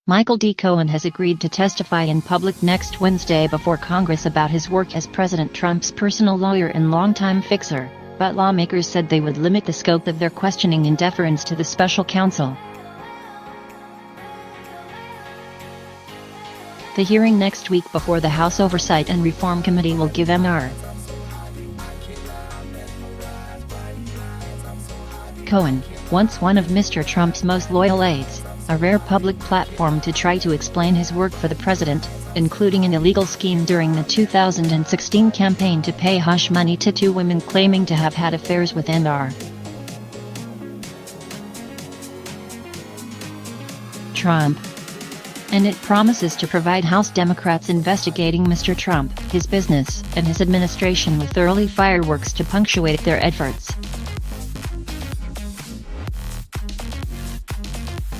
Michael D. Cohen has agreed to testify in public next Wednesday before Congress about his work as President Trump's personal lawyer and longtime fixer, but lawmakers said they would limit the scope of their questioning in deference to the special counsel. The hearing next week before the House Oversight and Reform Committee will give Mr. Cohen, once one of Mr. Trump's most loyal aides, a rare public platform to try to explain his work for the president, including an illegal scheme during the 2016 campaign to pay hush money to two women claiming to have had affairs with Mr. Trump. And it promises to provide House Democrats investigating Mr. Trump, his business, and his administration with early fireworks to punctuate their efforts.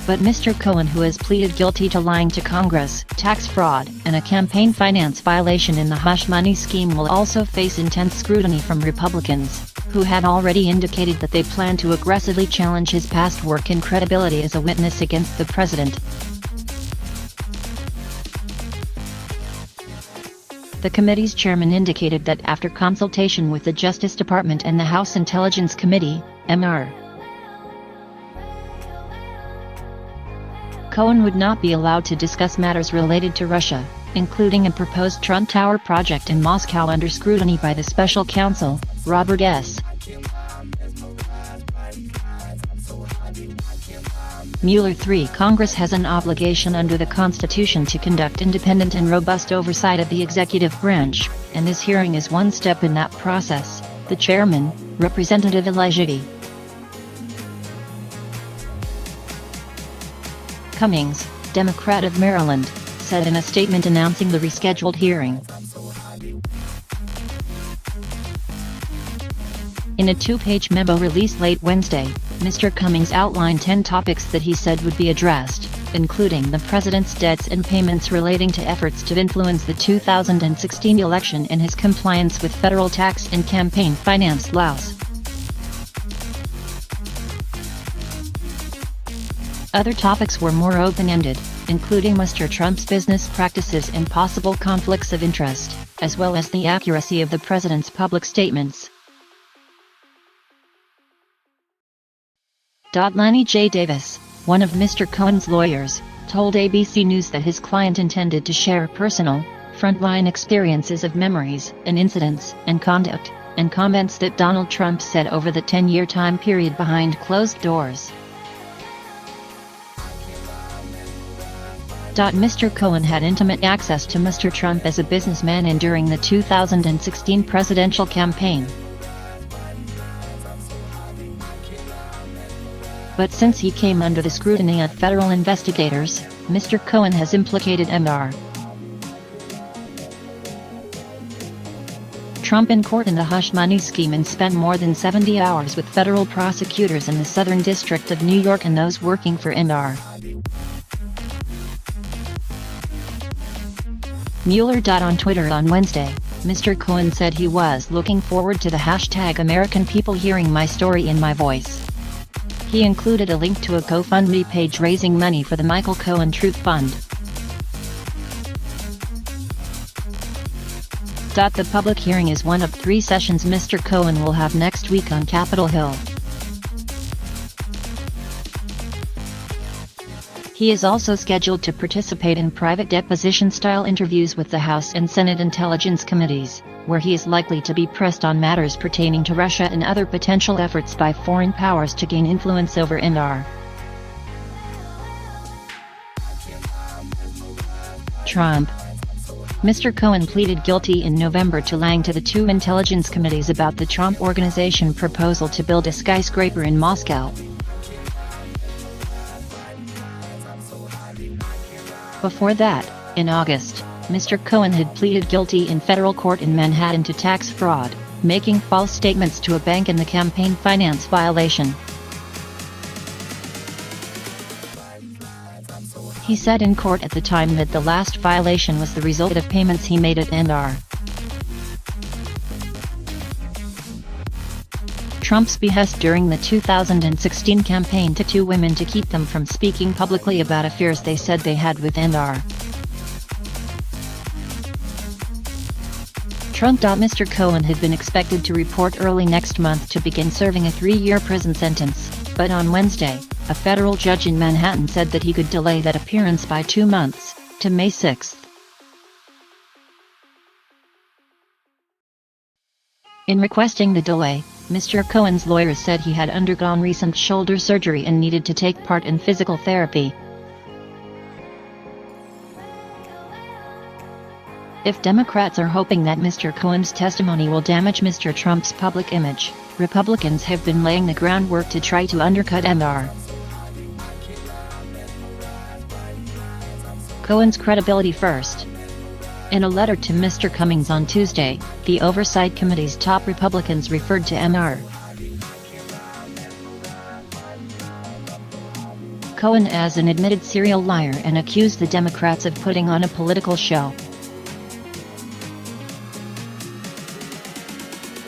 But Mr. Cohen, who has pleaded guilty to lying to Congress, tax fraud, and a campaign finance violation in the hush money scheme, will also face intense scrutiny from Republicans, who had already indicated that they plan to aggressively challenge his past work and credibility as a witness against the president. The committee's chairman indicated that after consultation with the Justice Department and the House Intelligence Committee, Mr. Cohen would not be allowed to discuss matters related to Russia, including a proposed Trump Tower project in Moscow under scrutiny by the special counsel, Robert S. Mueller. 3. Congress has an obligation under the Constitution to conduct independent and robust oversight of the executive branch, and this hearing is one step in that process, the chairman, Representative Elijah Cummings, Democrat of Maryland, said in a statement announcing the rescheduled hearing. In a two-page memo released late Wednesday, Mr. Cummings outlined 10 topics that he said would be addressed, including the president's debts and payments relating to efforts to influence the 2016 election and his compliance with federal tax and campaign finance laws. Other topics were more open-ended, including Mr. Trump's business practices and possible conflicts of interest, as well as the accuracy of the president's public statements. Lanny J. Davis, one of Mr. Cohen's lawyers, told ABC News that his client intended to share personal, frontline experiences of memories and incidents and conduct, and comments that Donald Trump said over the 10-year time period behind closed doors. Mr. Cohen had intimate access to Mr. Trump as a businessman and during the 2016 presidential campaign. But since he came under the scrutiny of federal investigators, Mr. Cohen has implicated Mr. Trump in court in the hush money scheme and spent more than 70 hours with federal prosecutors in the Southern District of New York and those working for Mr. Mueller. On Twitter on Wednesday, Mr. Cohen said he was looking forward to the hashtag American people hearing my story in my voice. He included a link to a GoFundMe page raising money for the Michael Cohen Truth Fund. The public hearing is one of 3 sessions Mr. Cohen will have next week on Capitol Hill. He is also scheduled to participate in private deposition-style interviews with the House and Senate Intelligence Committees, where he is likely to be pressed on matters pertaining to Russia and other potential efforts by foreign powers to gain influence over Mr. Trump. Mr. Cohen pleaded guilty in November to lying to the 2 intelligence committees about the Trump Organization proposal to build a skyscraper in Moscow. Before that, in August, Mr. Cohen had pleaded guilty in federal court in Manhattan to tax fraud, making false statements to a bank in the campaign finance violation. He said in court at the time that the last violation was the result of payments he made at Mr. Trump's behest during the 2016 campaign to two women to keep them from speaking publicly about affairs they said they had with Mr. Trump. Mr. Cohen had been expected to report early next month to begin serving a 3-year prison sentence, but on Wednesday, a federal judge in Manhattan said that he could delay that appearance by 2 months, to May 6. In requesting the delay, Mr. Cohen's lawyers said he had undergone recent shoulder surgery and needed to take part in physical therapy. If Democrats are hoping that Mr. Cohen's testimony will damage Mr. Trump's public image, Republicans have been laying the groundwork to try to undercut Mr. Cohen's credibility first. In a letter to Mr. Cummings on Tuesday, the Oversight Committee's top Republicans referred to Mr. Cohen as an admitted serial liar and accused the Democrats of putting on a political show.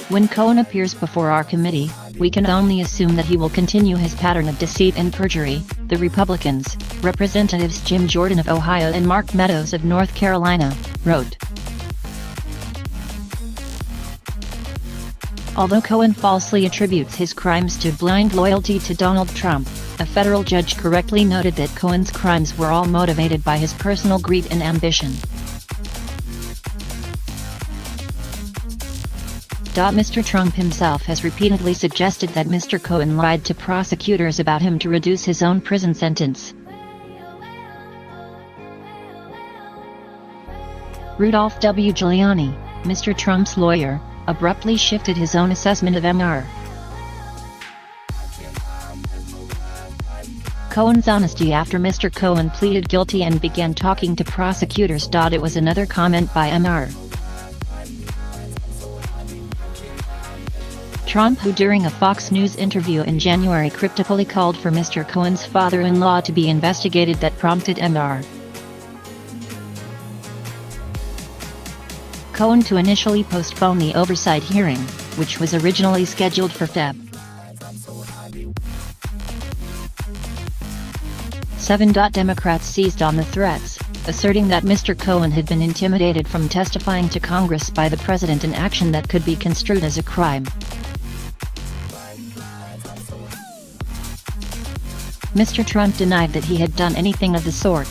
When Cohen appears before our committee, we can only assume that he will continue his pattern of deceit and perjury, the Republicans, Representatives Jim Jordan of Ohio and Mark Meadows of North Carolina, wrote. Although Cohen falsely attributes his crimes to blind loyalty to Donald Trump, a federal judge correctly noted that Cohen's crimes were all motivated by his personal greed and ambition. Mr. Trump himself has repeatedly suggested that Mr. Cohen lied to prosecutors about him to reduce his own prison sentence. Rudolph W. Giuliani, Mr. Trump's lawyer, abruptly shifted his own assessment of Mr. Cohen's honesty after Mr. Cohen pleaded guilty and began talking to prosecutors. It was another comment by Mr. Trump, who during a Fox News interview in January cryptically called for Mr. Cohen's father-in-law to be investigated, that prompted Mr. Cohen to initially postpone the oversight hearing, which was originally scheduled for Feb. 7. Democrats seized on the threats, asserting that Mr. Cohen had been intimidated from testifying to Congress by the president, an action that could be construed as a crime. Mr. Trump denied that he had done anything of the sort.